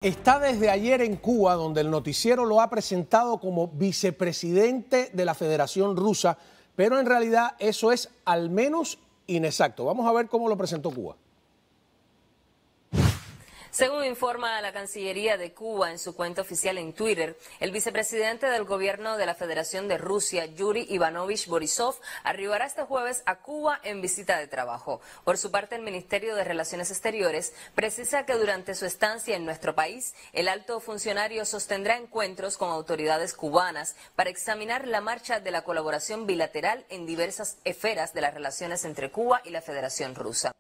Está desde ayer en Cuba, donde el noticiero lo ha presentado como vicepresidente de la Federación Rusa, pero en realidad eso es al menos inexacto. Vamos a ver cómo lo presentó Cuba. Según informa la Cancillería de Cuba en su cuenta oficial en Twitter, el vicepresidente del gobierno de la Federación de Rusia, Yuri Ivanovich Borisov, arribará este jueves a Cuba en visita de trabajo. Por su parte, el Ministerio de Relaciones Exteriores precisa que durante su estancia en nuestro país, el alto funcionario sostendrá encuentros con autoridades cubanas para examinar la marcha de la colaboración bilateral en diversas esferas de las relaciones entre Cuba y la Federación Rusa.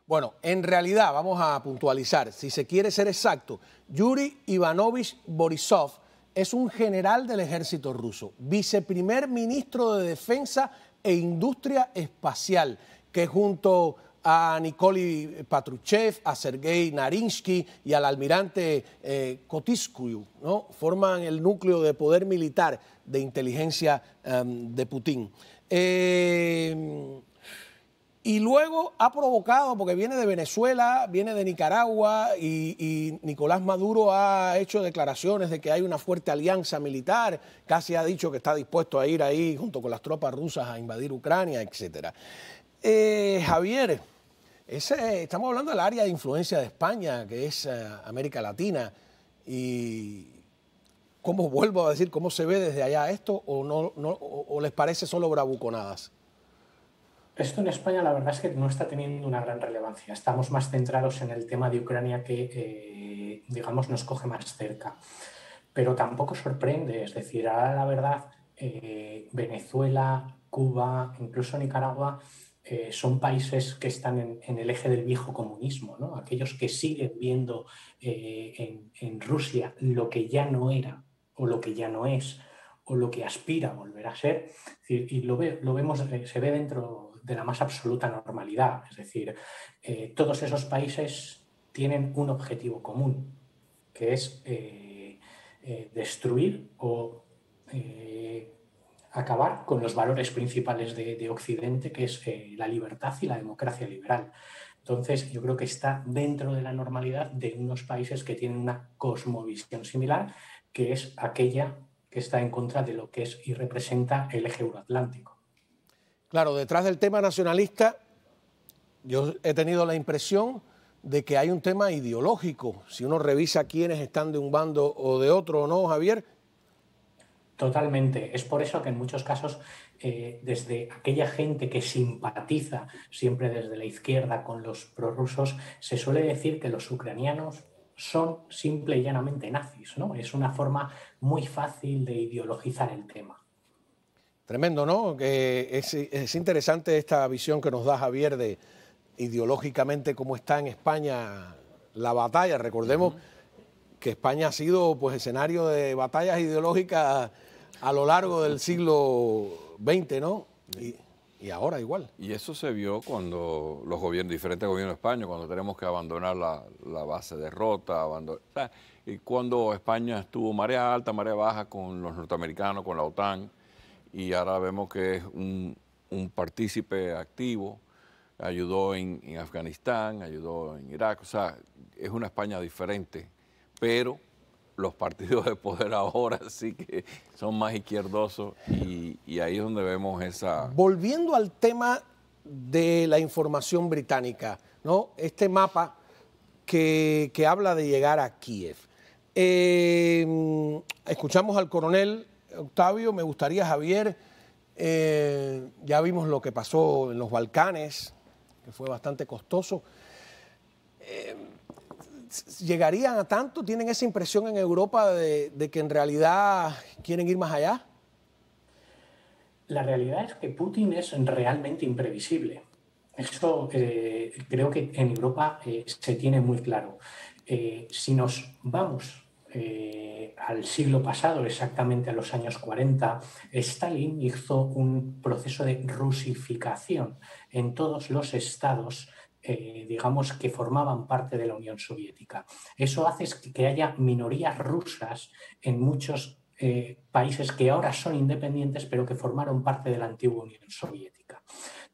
Bueno, en realidad, vamos a puntualizar, si se quiere ser exacto, Yuri Ivanovich Borisov es un general del ejército ruso, viceprimer ministro de Defensa e Industria Espacial, que junto a Nikolai Patrushev, a Sergei Narinsky y al almirante Kotitskiy, ¿no?, forman el núcleo de poder militar de inteligencia de Putin. Y luego ha provocado, porque viene de Venezuela, viene de Nicaragua, y Nicolás Maduro ha hecho declaraciones de que hay una fuerte alianza militar, casi ha dicho que está dispuesto a ir ahí junto con las tropas rusas a invadir Ucrania, etc. Javier, estamos hablando del área de influencia de España, que es América Latina, y ¿cómo vuelvo a decir, cómo se ve desde allá esto, o les parece solo bravuconadas? Esto en España la verdad es que no está teniendo una gran relevancia. Estamos más centrados en el tema de Ucrania que, digamos, nos coge más cerca. Pero tampoco sorprende, es decir, ahora la verdad, Venezuela, Cuba, incluso Nicaragua, son países que están en el eje del viejo comunismo, ¿no? Aquellos que siguen viendo en Rusia lo que ya no era o lo que ya no es o lo que aspira a volver a ser, y lo vemos, se ve dentro de la más absoluta normalidad. Es decir, todos esos países tienen un objetivo común, que es destruir o acabar con los valores principales de Occidente, que es la libertad y la democracia liberal. Entonces, yo creo que está dentro de la normalidad de unos países que tienen una cosmovisión similar, que es aquella que está en contra de lo que es y representa el eje euroatlántico. Claro, detrás del tema nacionalista, yo he tenido la impresión de que hay un tema ideológico. Si uno revisa quiénes están de un bando o de otro, ¿no, Javier? Totalmente. Es por eso que en muchos casos, desde aquella gente que simpatiza siempre desde la izquierda con los prorrusos, se suele decir que los ucranianos son simple y llanamente nazis, ¿no? Es una forma muy fácil de ideologizar el tema. Tremendo, ¿no? Que es interesante esta visión que nos da Javier de ideológicamente cómo está en España la batalla. Recordemos que España ha sido pues escenario de batallas ideológicas a lo largo del siglo XX, ¿no? Y ahora igual. Y eso se vio cuando los diferentes gobiernos de España, cuando tenemos que abandonar la base de Rota, y cuando España estuvo marea alta, marea baja con los norteamericanos, con la OTAN, y ahora vemos que es un partícipe activo, ayudó en Afganistán, ayudó en Irak, o sea, es una España diferente, pero los partidos de poder ahora sí que son más izquierdosos, y ahí es donde vemos esa... Volviendo al tema de la información británica, ¿no? Este mapa que habla de llegar a Kiev. Escuchamos al coronel Octavio, me gustaría, Javier, ya vimos lo que pasó en los Balcanes, que fue bastante costoso. ¿Llegarían a tanto? ¿Tienen esa impresión en Europa de que en realidad quieren ir más allá? La realidad es que Putin es realmente imprevisible. Eso creo que en Europa se tiene muy claro. Si nos vamos al siglo pasado, exactamente a los años 40, Stalin hizo un proceso de rusificación en todos los estados, digamos, que formaban parte de la Unión Soviética. Eso hace que haya minorías rusas en muchos países que ahora son independientes, pero que formaron parte de la antigua Unión Soviética.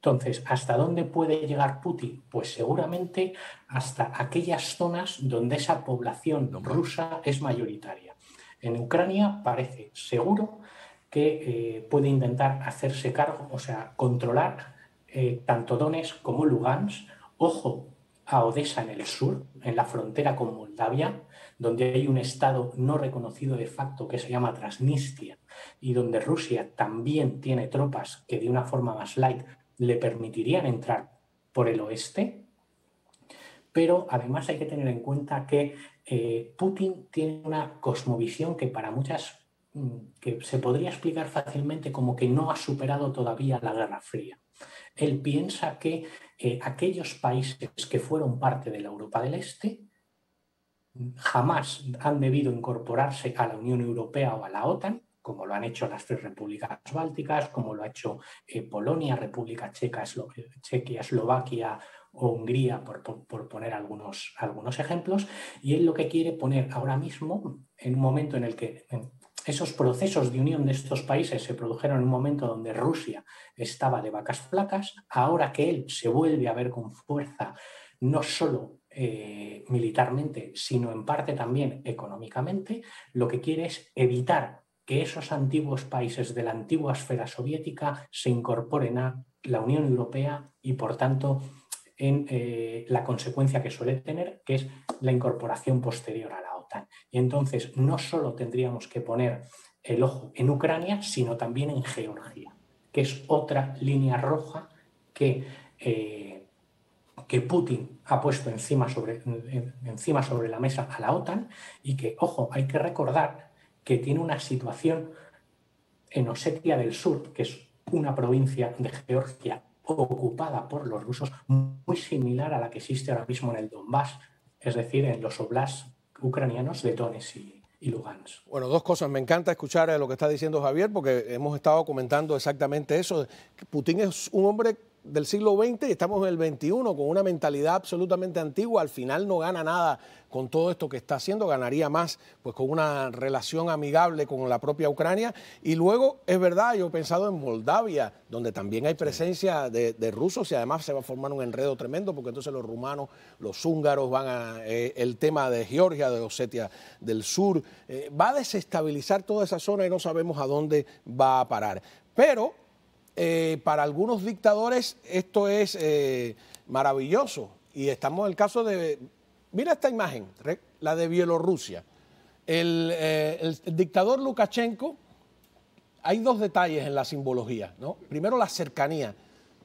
Entonces, ¿hasta dónde puede llegar Putin? Pues seguramente hasta aquellas zonas donde esa población rusa es mayoritaria. En Ucrania parece seguro que puede intentar hacerse cargo, o sea, controlar tanto Donetsk como Lugansk. Ojo a Odessa en el sur, en la frontera con Moldavia, donde hay un estado no reconocido de facto que se llama Transnistria y donde Rusia también tiene tropas que de una forma más light le permitirían entrar por el oeste. Pero además hay que tener en cuenta que Putin tiene una cosmovisión que para muchas que se podría explicar fácilmente como que no ha superado todavía la Guerra Fría. Él piensa que aquellos países que fueron parte de la Europa del Este jamás han debido incorporarse a la Unión Europea o a la OTAN, como lo han hecho las 3 repúblicas bálticas, como lo ha hecho Polonia, República Checa, Chequia, Eslovaquia o Hungría, por poner algunos ejemplos. Y él lo que quiere poner ahora mismo, en un momento en el que esos procesos de unión de estos países se produjeron en un momento donde Rusia estaba de vacas flacas, ahora que él se vuelve a ver con fuerza, no solo militarmente, sino en parte también económicamente, lo que quiere es evitar que esos antiguos países de la antigua esfera soviética se incorporen a la Unión Europea y, por tanto, en la consecuencia que suele tener, que es la incorporación posterior a la OTAN. Y entonces no solo tendríamos que poner el ojo en Ucrania, sino también en Georgia, que es otra línea roja que Putin ha puesto encima sobre la mesa a la OTAN y que, ojo, hay que recordar que tiene una situación en Osetia del Sur, que es una provincia de Georgia ocupada por los rusos, muy similar a la que existe ahora mismo en el Donbass, es decir, en los oblasts ucranianos de Donetsk y Lugansk. Bueno, 2 cosas. Me encanta escuchar lo que está diciendo Javier, porque hemos estado comentando exactamente eso. Putin es un hombre del siglo XX y estamos en el XXI con una mentalidad absolutamente antigua. Al final no gana nada con todo esto que está haciendo, ganaría más pues con una relación amigable con la propia Ucrania. Y luego, es verdad, yo he pensado en Moldavia, donde también hay presencia de rusos y además se va a formar un enredo tremendo porque entonces los rumanos, los húngaros van a... el tema de Georgia, de Osetia del Sur, va a desestabilizar toda esa zona y no sabemos a dónde va a parar. Pero para algunos dictadores esto es maravilloso y estamos en el caso de... Mira esta imagen, la de Bielorrusia. El dictador Lukashenko, hay 2 detalles en la simbología, ¿no? Primero, la cercanía.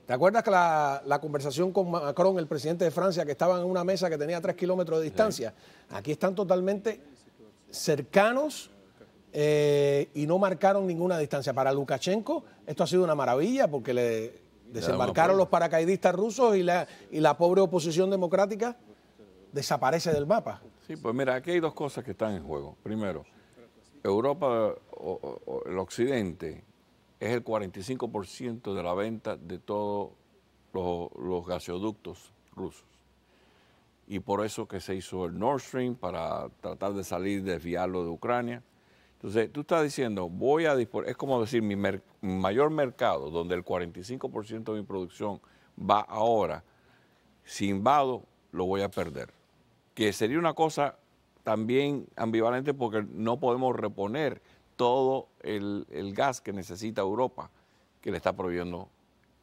¿Te acuerdas que la conversación con Macron, el presidente de Francia, que estaban en una mesa que tenía 3 kilómetros de distancia? Aquí están totalmente cercanos y no marcaron ninguna distancia. Para Lukashenko esto ha sido una maravilla porque le desembarcaron los paracaidistas rusos y la pobre oposición democrática desaparece del mapa. Sí, pues mira, aquí hay 2 cosas que están en juego. Primero, Europa o el occidente es el 45% de la venta de todos los gasoductos rusos. Y por eso que se hizo el Nord Stream, para tratar de salir, desviarlo de Ucrania. Entonces, tú estás diciendo, voy a disponer, es como decir, mi mayor mercado, donde el 45% de mi producción va ahora, si invado, lo voy a perder. Que sería una cosa también ambivalente porque no podemos reponer todo el gas que necesita Europa, que le está proveyendo.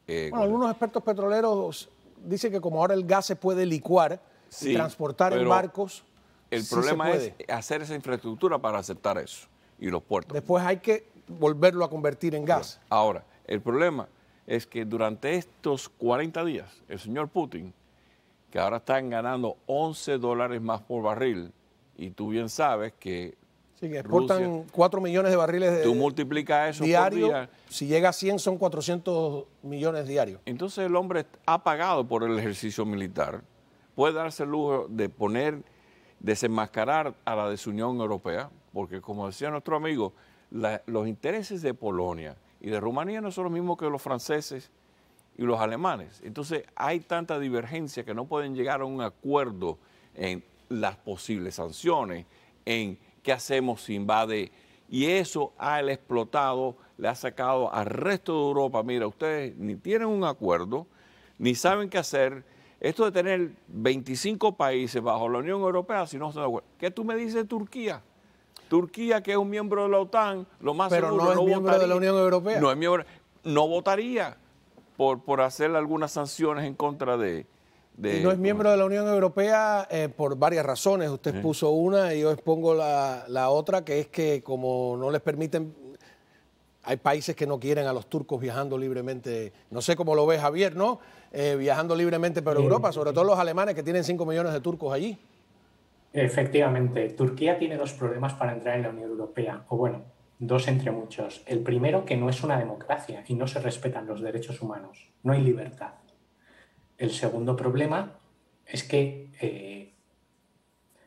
Bueno, algunos expertos petroleros dicen que como ahora el gas se puede licuar y transportar en barcos, el problema es hacer esa infraestructura para aceptar eso y los puertos. Después hay que volverlo a convertir en gas. Ahora, el problema es que durante estos 40 días, el señor Putin, que ahora están ganando $11 más por barril, y tú bien sabes que sí, que exportan Rusia, 4 millones de barriles tú multiplicas eso diario, por día. Si llega a 100 son 400 millones diarios. Entonces el hombre ha pagado por el ejercicio militar, puede darse el lujo de desenmascarar a la desunión europea, porque como decía nuestro amigo, los intereses de Polonia y de Rumanía no son los mismos que los franceses y los alemanes. Entonces hay tanta divergencia que no pueden llegar a un acuerdo en las posibles sanciones, en qué hacemos si invade Y eso ha explotado, le ha sacado al resto de Europa, mira, ustedes ni tienen un acuerdo, ni saben qué hacer. Esto de tener 25 países bajo la Unión Europea, si no están de acuerdo. ¿Qué tú me dices de Turquía? Turquía, que es un miembro de la OTAN, lo más pero seguro, no es miembro de la Unión Europea. No es miembro, no votaría por hacer algunas sanciones en contra de y no es miembro de la Unión Europea por varias razones. Usted expuso una y yo expongo la otra, que es que como no les permiten, hay países que no quieren a los turcos viajando libremente. No sé cómo lo ve Javier, ¿no? Viajando libremente por Europa, sobre todo los alemanes que tienen 5 millones de turcos allí. Efectivamente, Turquía tiene dos problemas para entrar en la Unión Europea, o bueno, dos entre muchos. El primero, que no es una democracia y no se respetan los derechos humanos, no hay libertad. El segundo problema es que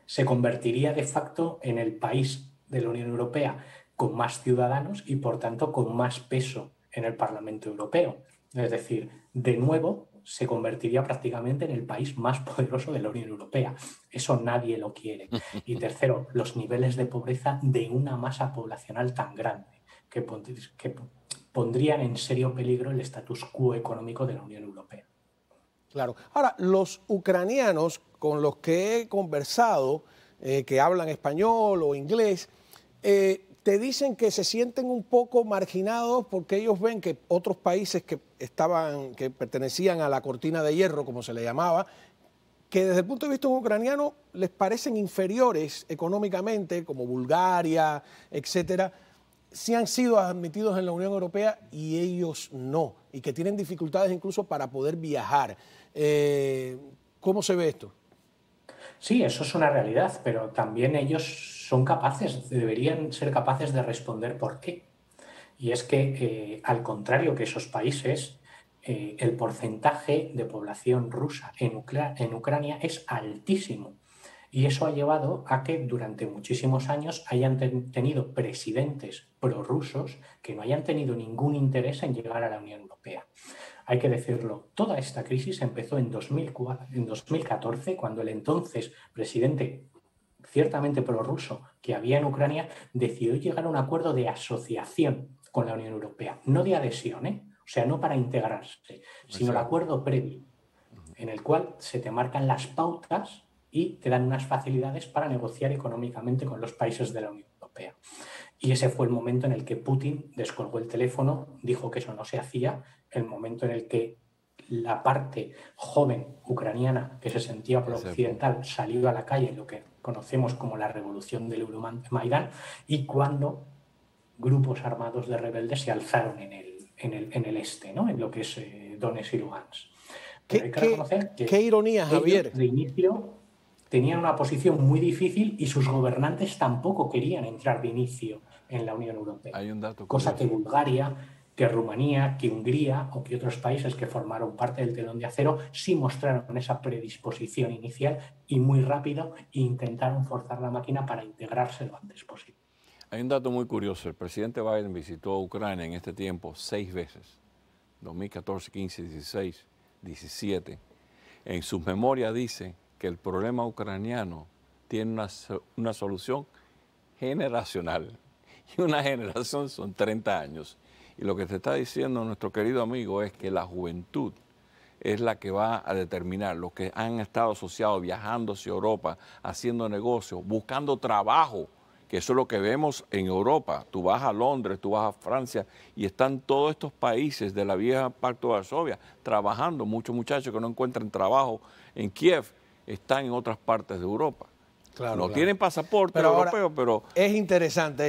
se convertiría de facto en el país de la Unión Europea con más ciudadanos y, por tanto, con más peso en el Parlamento Europeo. Es decir, de nuevo, se convertiría prácticamente en el país más poderoso de la Unión Europea. Eso nadie lo quiere. Y tercero, los niveles de pobreza de una masa poblacional tan grande que pondrían en serio peligro el status quo económico de la Unión Europea. Claro. Ahora, los ucranianos con los que he conversado, que hablan español o inglés, te dicen que se sienten un poco marginados porque ellos ven que otros países que pertenecían a la cortina de hierro, como se le llamaba, que desde el punto de vista ucraniano les parecen inferiores económicamente, como Bulgaria, etcétera, sí han sido admitidos en la Unión Europea y ellos no, y que tienen dificultades incluso para poder viajar. ¿Cómo se ve esto? Sí, eso es una realidad, pero también ellos son capaces, deberían ser capaces de responder por qué. Y es que, al contrario que esos países, el porcentaje de población rusa en Ucrania es altísimo. Y eso ha llevado a que durante muchísimos años hayan tenido presidentes prorrusos que no hayan tenido ningún interés en llegar a la Unión Europea. Hay que decirlo, toda esta crisis empezó en 2014, cuando el entonces presidente ciertamente prorruso que había en Ucrania decidió llegar a un acuerdo de asociación con la Unión Europea, no de adhesión, o sea, no para integrarse, sino el acuerdo previo, en el cual se te marcan las pautas y te dan unas facilidades para negociar económicamente con los países de la Unión Europea. Y ese fue el momento en el que Putin descolgó el teléfono, dijo que eso no se hacía, el momento en el que la parte joven ucraniana que se sentía pro-occidental salió a la calle, lo que conocemos como la revolución del Euromaidán, y cuando grupos armados de rebeldes se alzaron en el este, ¿no? En lo que es Donetsk y Lugansk. Hay que reconocer que qué ironía, Javier. De inicio tenían una posición muy difícil y sus gobernantes tampoco querían entrar de inicio en la Unión Europea. Hay un dato cosa que Bulgaria, que Rumanía, que Hungría o que otros países que formaron parte del telón de acero sí mostraron esa predisposición inicial y muy rápido intentaron forzar la máquina para integrarse lo antes posible. Hay un dato muy curioso. El presidente Biden visitó Ucrania en este tiempo 6 veces, 2014, 15, 16, 17. En sus memorias dice que el problema ucraniano tiene una solución generacional. Y una generación son 30 años. Y lo que te está diciendo nuestro querido amigo es que la juventud es la que va a determinar, los que han estado asociados, viajando hacia Europa, haciendo negocios, buscando trabajo, que eso es lo que vemos en Europa. Tú vas a Londres, tú vas a Francia y están todos estos países de la vieja Pacto de Varsovia trabajando. Muchos muchachos que no encuentran trabajo en Kiev están en otras partes de Europa. Claro, no tienen pasaporte europeo, pero... Es interesante,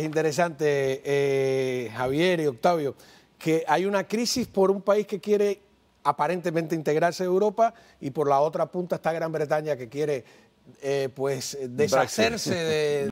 Javier y Octavio, que hay una crisis por un país que quiere aparentemente integrarse a Europa y por la otra punta está Gran Bretaña que quiere deshacerse de